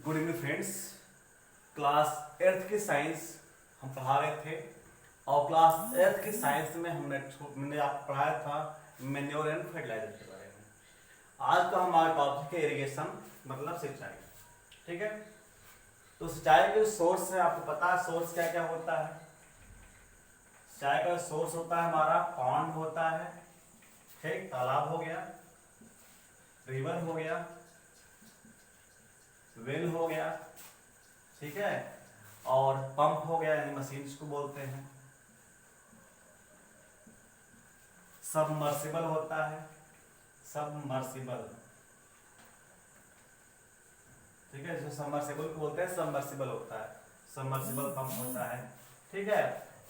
Good evening friends. Class eighth की science हम पढ़ा रहे थे और क्लास एट्थ की साइंस में मैंने आप पढ़ाया था मैन्योर एंड फर्टिलाइजर के बारे में। आज का हमारा टॉपिक है इरिगेशन मतलब सिंचाई। ठीक है, तो सिंचाई के सोर्स है, आपको पता है सोर्स क्या क्या होता है। सिंचाई का सोर्स होता है हमारा पॉन्ड होता है, ठीक, तालाब हो गया, रिवर हो गया, वेल हो गया, ठीक है, और पंप हो गया यानी मशीन इसको बोलते हैं। सबमर्सिबल होता है, सबमर्सिबल, ठीक है, जो सबमर्सिबल को बोलते हैं सबमर्सिबल होता है, सबमर्सिबल पंप होता है। ठीक है,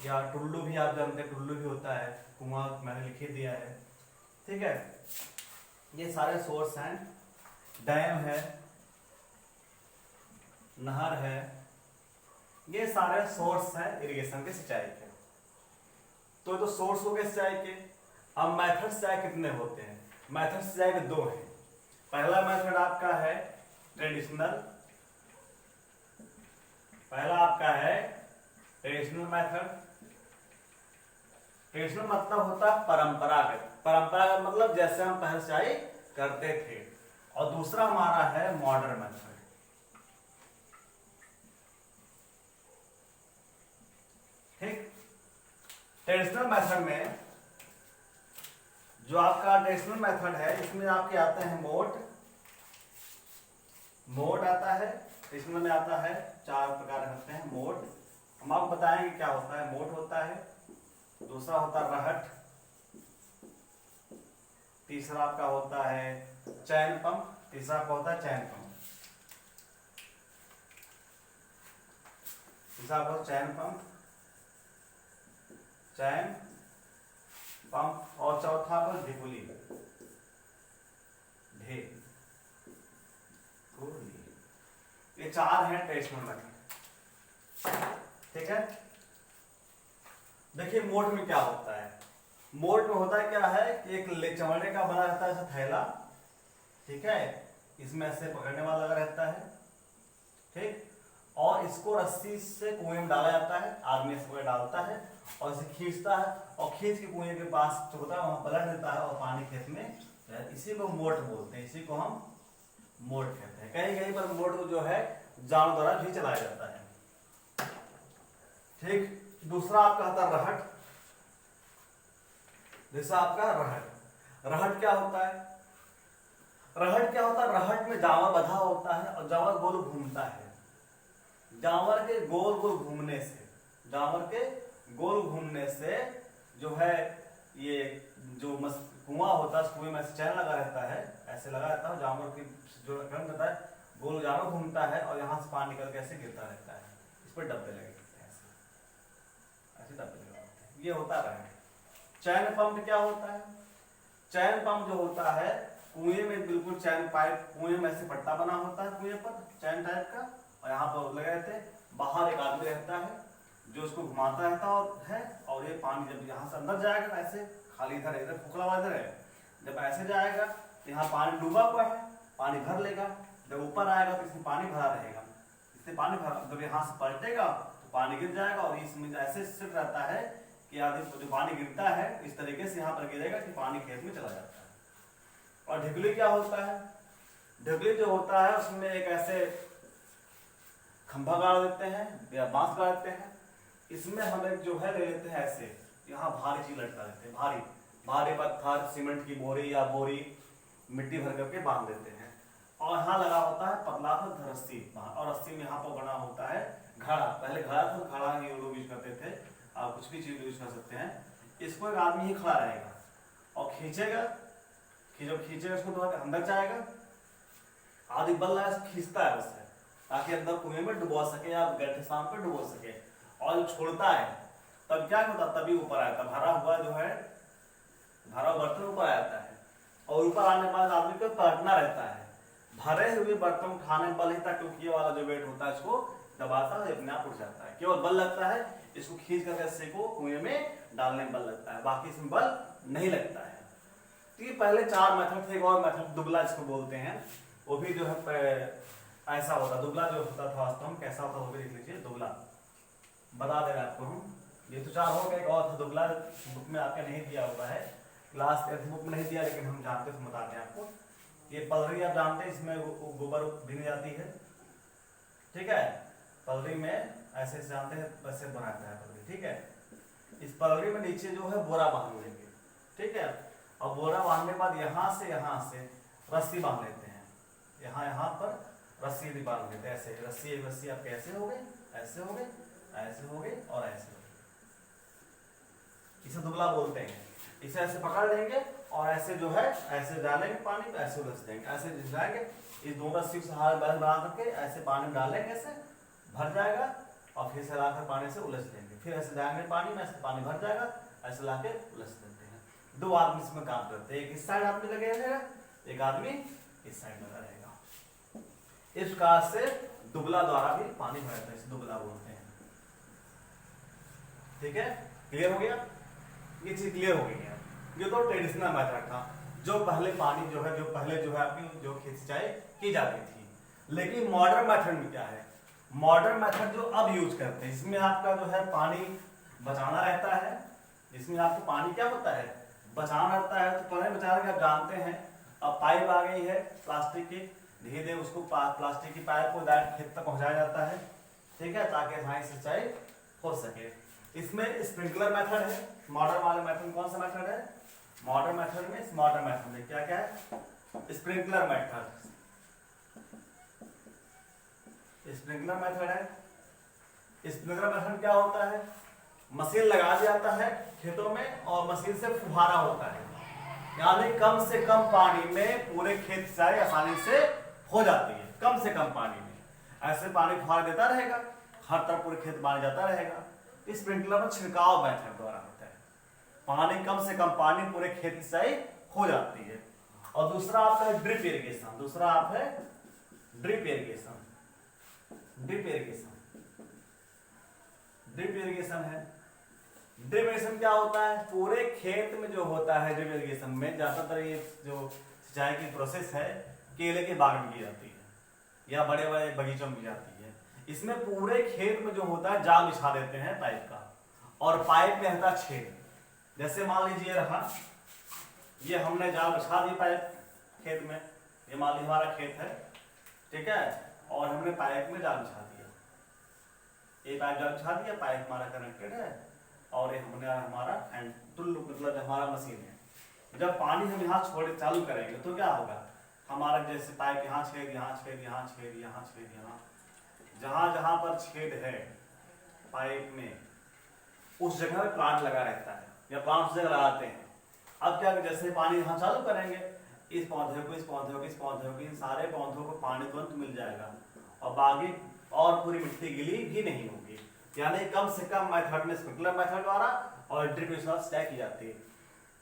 या टुल्लू भी आप जानते हैं, टुल्लू भी होता है, कुआं मैंने लिख ही दिया है। ठीक है, ये सारे सोर्स हैं। डैम है, नहर है, ये सारे सोर्स हैं इरिगेशन के सिंचाई के। तो सोर्स हो गए सिंचाई के। अब मेथड सिंचाई कितने होते हैं? मेथड सिंचाई के दो हैं। पहला मेथड आपका है ट्रेडिशनल, पहला आपका है ट्रेडिशनल मेथड। ट्रेडिशनल मतलब होता है परंपरागत, परंपरागत मतलब जैसे हम पहले सिंचाई करते थे। और दूसरा हमारा है मॉडर्न मेथड। ठीक, ट्रेडिशनल मेथड में जो आपका ट्रेडिशनल मेथड है इसमें आपके आते हैं मोड आता है। ट्रेडिशनल में आता है, चार प्रकार होते हैं मोड। हम आपको बताएंगे क्या होता है। मोड होता है, दूसरा होता है रहट, तीसरा आपका होता है चैन पंप, तीसरा आपका होता है चैन पंप, तीसरा आपका चैन पंप, चैन पंप, और चौथा पर ढिपुली, ये चार हैं ट्रेडिशनल मेथड। ठीक है, देखिए मोड में क्या होता है। मोड में होता है क्या है कि एक चमड़े का बना रहता है ऐसा थैला, ठीक है, इसमें ऐसे पकड़ने वाला लगा रहता है, ठीक, और इसको रस्सी से कुएं में डाला जाता है, आदमी इसको डालता है और इसे खींचता है और खींच के कुएं के पास जो होता है वहां पलट देता है और पानी खेत में, इसी को मोट बोलते हैं, इसी को हम मोट कहते हैं। कहीं कहीं पर मोट जो है जानवर द्वारा भी चलाया जाता है। ठीक, दूसरा आपका आता है रहट। जैसा आपका रहट, रहट क्या होता है? रहट क्या होता है? रहट में जानवर बंधा होता है और जानवर गोल घूमता है। जानवर के गोल गोल घूमने से, जानवर के गोल घूमने से जो है ये जो कुआं होता है, कुएं में चैन लगा रहता है, ऐसे लगा रहता है, जानवर की जो करंट रहता है गोल जानवर घूमता है और यहाँ से पानी निकल के ऐसे गिरता रहता है। इस पर डब्बे लगे रहते हैं, ऐसे डब्बे लगे होते हैं, ये होता है। चैन पंप क्या होता है? चैन पंप जो होता है कुएं में बिल्कुल चैन पाइप, कुएं में ऐसे पट्टा बना होता है कुएं पर चैन टाइप का, और यहाँ पर लगे रहते हैं, बाहर एक आदमी रहता है जो उसको घुमाता रहता है, और ये पानी जब यहाँ से अंदर जाएगा ऐसे खाली इधर इधर फुकला हुआ इधर है, जब ऐसे जाएगा तो यहाँ पानी डूबा हुआ है, पानी भर लेगा, जब ऊपर आएगा तो इसमें पानी भरा रहेगा, इससे पानी भरा, जब यहाँ से पलटेगा तो पानी गिर जाएगा और इसमें ऐसे सेट रहता है कि आदमी जो पानी गिरता है इस तरीके से यहाँ पर गिरेगा कि पानी खेत में चला जाता है। और ढिकली क्या होता है? ढिकली जो होता है उसमें एक ऐसे खंभा गाड़ देते हैं या बांस गाड़ देते हैं, इसमें हम एक जो है ले लेते हैं ऐसे, यहाँ भारी चीज लटका देते हैं, भारी भारी पत्थर, सीमेंट की बोरी या बोरी मिट्टी भर करके बांध देते हैं, और यहाँ लगा होता है पतला सा रस्सी, और रस्सी में यहाँ पर बना होता है घड़ा। पहले घड़ा था, घड़ा ही लोग यूज करते थे, आप कुछ भी चीज यूज कर सकते हैं। इसको एक आदमी ही खड़ा रहेगा और खींचेगा, जब खींचेगा उसको तो अंदर जाएगा, आदमी बल रहा है खींचता है उससे ताकि अंदर कुएं में डुबो सके या गड्ढे शाम पर डुबो सके, और जब छोड़ता है तब क्या होता, तभी ऊपर आता है, भरा हुआ जो है भरा बर्तन ऊपर आ जाता है, और ऊपर आने के बाद आदमी को पलटना रहता है, भरे हुए बर्तन उठाने बल ही था, क्योंकि ये वाला जो वेट होता है इसको दबाता है, अपने आप उठ जाता है, केवल बल लगता है इसको खींच कर रस्से को कुएं में डालने में बल लगता है, बाकी इसमें बल नहीं लगता है। तो ये पहले चार मेथड थे। एक और मेथड दुबला जिसको बोलते हैं, वो भी जो है ऐसा होता, दुबला जो होता था वास्तव में कैसा होता वो भी लिख लीजिए, दुबला। बता दे रहे आपको हम, ये तो 4 हो गए, एक और था दुबला, बुक में आपके नहीं दिया हुआ है, क्लास 10 बुक में नहीं दिया, लेकिन हम जानते तो बताते हैं आपको। ये पलरी आप जानते हैं, इसमें गोबर भीग जाती है, ठीक है, पलरी में ऐसे जानते हैं वैसे बनाता है पलरी, ठीक है। इस पलरी में नीचे जो है बोरा बांध लेंगे, ठीक है, और बोरा बांधने के बाद यहाँ से रस्सी बांध लेते हैं, यहाँ पर रस्सी भी बांध लेते हैं, ऐसे रस्सी आपके ऐसे हो गए, ऐसे हो गए, ऐसे हो गए और ऐसे हो गए, इसे दुबला बोलते हैं। इसे ऐसे पकड़ लेंगे और ऐसे जो है ऐसे डालेंगे पानी में, ऐसे उलझ देंगे, ऐसे जाएंगे, इस दोनों रस्सी से हाथ बैलेंस बना करके ऐसे पानी में डालेंगे, ऐसे भर जाएगा और फिर से लाकर पानी से उलझ देंगे, फिर ऐसे जाएंगे पानी में, ऐसे पानी भर जाएगा, ऐसे लाके उलझ देते हैं। 2 आदमी इसमें काम करते हैं, एक इस साइड आदमी लगे रहेगा, एक आदमी इस साइड लगा रहेगा। इस प्रकार से दुबला द्वारा भी पानी भरता है, इसे दुबला बोलते हैं, ठीक है। क्लियर हो गया, ये चीज क्लियर हो गई है। ये तो ट्रेडिशनल मेथड था, जो पहले पानी जो है आपकी जो खेत सिंचाई की जाती थी। लेकिन मॉडर्न मेथड में क्या है, मॉडर्न मेथड जो अब यूज करते हैं, इसमें आपका जो है पानी बचाना रहता है, इसमें आपको पानी क्या होता है, बचाना रहता है। तो पहले बचाने का आप जानते हैं, अब पाइप आ गई है प्लास्टिक की, धीरे धीरे उसको प्लास्टिक की पाइप को डायरेक्ट खेत तक पहुंचाया जाता है, ठीक है, ताकि हमारी सिंचाई हो सके। इसमें स्प्रिंकलर मेथड है, मॉडर्न वाले मेथड कौन सा मेथड है, मॉडर्न मेथड में क्या क्या है, स्प्रिंकलर मेथड है। स्प्रिंकलर मेथड क्या होता है, मशीन लगा दिया जाता है खेतों में और मशीन से फुहारा होता है, यानी कम से कम पानी में पूरे खेत सिंचाई आसानी से हो जाती है, कम से कम पानी में ऐसे पानी फुहारा देता रहेगा, हर तरफ पूरे खेत पानी जाता रहेगा। इस स्प्रिंकलर में छिड़काव मेथड द्वारा होता है, पानी कम से कम पानी पूरे खेत की सिंचाई हो जाती है। और दूसरा आपका ड्रिप इरिगेशन, दूसरा आप है ड्रिप इरिगेशन है। ड्रिप इरिगेशन क्या होता है, पूरे खेत में जो होता है ड्रिप इरिगेशन में ज्यादातर ये जो सिंचाई की प्रोसेस है केले के बाग में की जाती है या बड़े बड़े बगीचों में की जाती है। इसमें पूरे खेत में जो होता है जाल बिछा देते हैं पाइप का, और पाइप में रहता छेद, जैसे मान लीजिए रहा, ये हमने जाल बिछा दी पाइप खेत में, ये मान लीजिए हमारा खेत है, ठीक है, और हमने पाइप में जाल बिछा दिया, ये पाइप जाल बिछा दिया, पाइप हमारा कनेक्टेड है और ये हमने हमारा मतलब हमारा मशीन है। जब पानी हम यहाँ छोड़े चालू करेंगे तो क्या होगा, हमारा जैसे पाइप यहाँ छेद, यहाँ छेद, यहाँ छेद, यहाँ छेद, यहाँ जहां जहां पर छेद है पाइप में, उस जगह प्लांट लगा रहता है या प्लांट उस जगह लगाते हैं। अब क्या, जैसे पानी यहाँ चालू करेंगे, इस पौधे को, इस पौधे को, इस पौधे को, इन सारे पौधों को पानी तुरंत मिल जाएगा और बाकी और पूरी मिट्टी गीली भी नहीं होगी। यानी कम से कम मेथड में स्प्रिंकलर मेथड द्वारा और ड्रिप इरिगेशन सिंचाई की जाती है।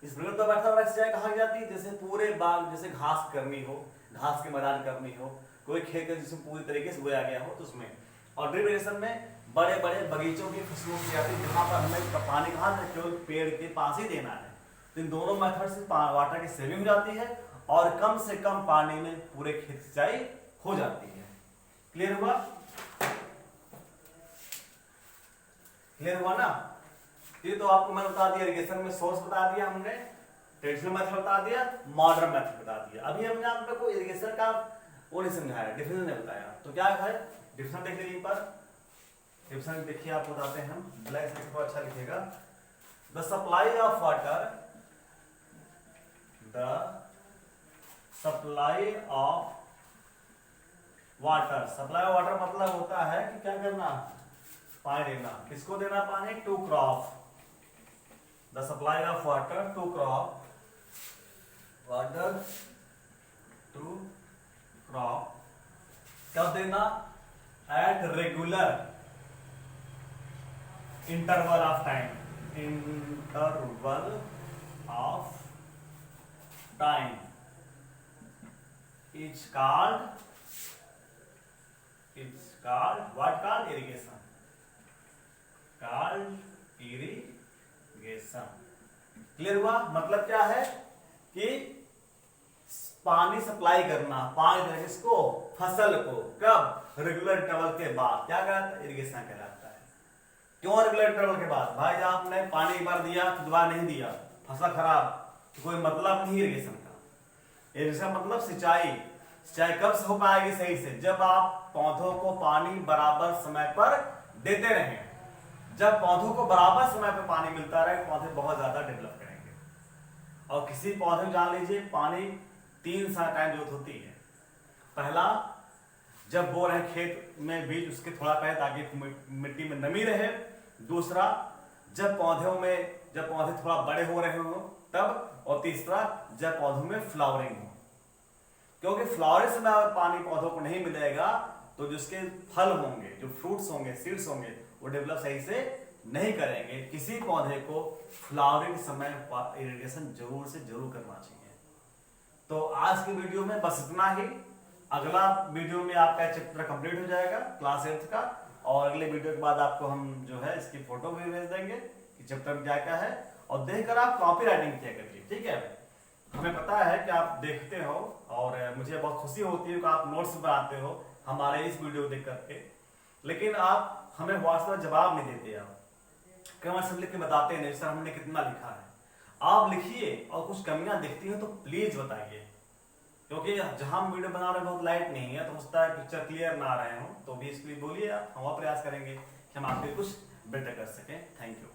स्प्रिंकलर मेथड द्वारा सिंचाई कहाँ की जाती है, जैसे पूरे बाग, जैसे घास करनी हो, घास के मैदान करनी हो, कोई खेत जिसमें पूरी तरीके से बोया गया हो तो उसमें। और ड्रिप इरिगेशन में बड़े बड़े बगीचों की फसलों की जाती है, जहाँ पर हमें पानी कहाँ से, केवल पेड़ के पास ही देना है। तो इन दोनों मेथड से वाटर की सेविंग हो जाती है और कम से कम पानी में पूरे खेत सिंचाई हो जाती है। क्लियर हुआ, क्लियर हुआ ना। ये तो आपको मैंने बता दिया, इरिगेशन में सोर्स बता दिया हमने, ट्रेडिशनल मेथड बता दिया, मॉडर्न मेथड बता दिया। अभी हमने आप लोग को इरिगेशन का वो नहीं समझाया, डिफिनेशन नहीं बताया। तो क्या है डिफिनेशन, देख लीजिए पर डिफिनेशन देखिए, आप बताते हैं हम, ब्लैक से अच्छा लिखेगा। The supply of water, the supply of water, supply of water मतलब होता है कि क्या करना, पानी देना। किसको देना पानी, to crop. The supply of water to crop, water to crop, कब देना, at regular interval of time, interval of time is called what called irrigation, called irrigation। Clear हुआ, मतलब क्या है कि पानी सप्लाई करना, पानी देना किसको, फसल को, कब, रेगुलर इंटरवल के बाद, क्या कहलाता है, इरिगेशन कहलाता है। क्यों रेगुलर इंटरवल के बाद, भाई आपने पानी एक बार दिया फिर दोबारा नहीं दिया, फसल खराब, तो कोई मतलब नहीं इरिगेशन का। इरिगेशन मतलब सिंचाई। सिंचाई कब से हो पाएगी सही से, जब आप पौधों को पानी बराबर समय पर देते रहें। जब पौधों को बराबर समय पर पानी मिलता रहे, पौधे बहुत ज्यादा डेवलप करेंगे। और किसी पौधे में जान लीजिए पानी 3 साल टाइम जरूरत होती है। पहला, जब बो रहे खेत में बीज उसके थोड़ा पहले ताकि मिट्टी में नमी रहे। दूसरा, जब पौधे थोड़ा बड़े हो रहे हो तब। और तीसरा, जब पौधों में फ्लावरिंग हो, क्योंकि फ्लावरिंग समय अगर पानी पौधों को नहीं मिलेगा तो जिसके फल होंगे, जो फ्रूट्स होंगे, सीड्स होंगे, वो डेवलप सही से नहीं करेंगे। किसी पौधे को फ्लावरिंग समय इरिगेशन जरूर से जरूर करना चाहिए। तो आज की वीडियो में बस इतना ही। अगला वीडियो में आपका चैप्टर कंप्लीट हो जाएगा क्लास 8 का, और अगले वीडियो के बाद आपको हम जो है इसकी फोटो भी भेज देंगे कि चैप्टर में क्या क्या है, और देखकर आप कॉपी राइटिंग किया करिए, ठीक है। हमें पता है कि आप देखते हो और मुझे बहुत खुशी होती है कि आप नोट्स बनाते हो हमारे इस वीडियो को देख करके, लेकिन आप हमें व्हाट्सएप में जवाब नहीं देते। आप कमेंट से लिख के बताते नहीं सर हमने कितना लिखा है। आप लिखिए और कुछ कमियां दिखती हैं तो प्लीज बताइए, क्योंकि जहां हम वीडियो बना रहे हैं बहुत लाइट नहीं है, तो हो सकता है पिक्चर क्लियर ना आ रहे हो, तो भी इसके लिए बोलिए, आप हम प्रयास करेंगे कि हम आपके कुछ बेटर कर सकें। Thank you.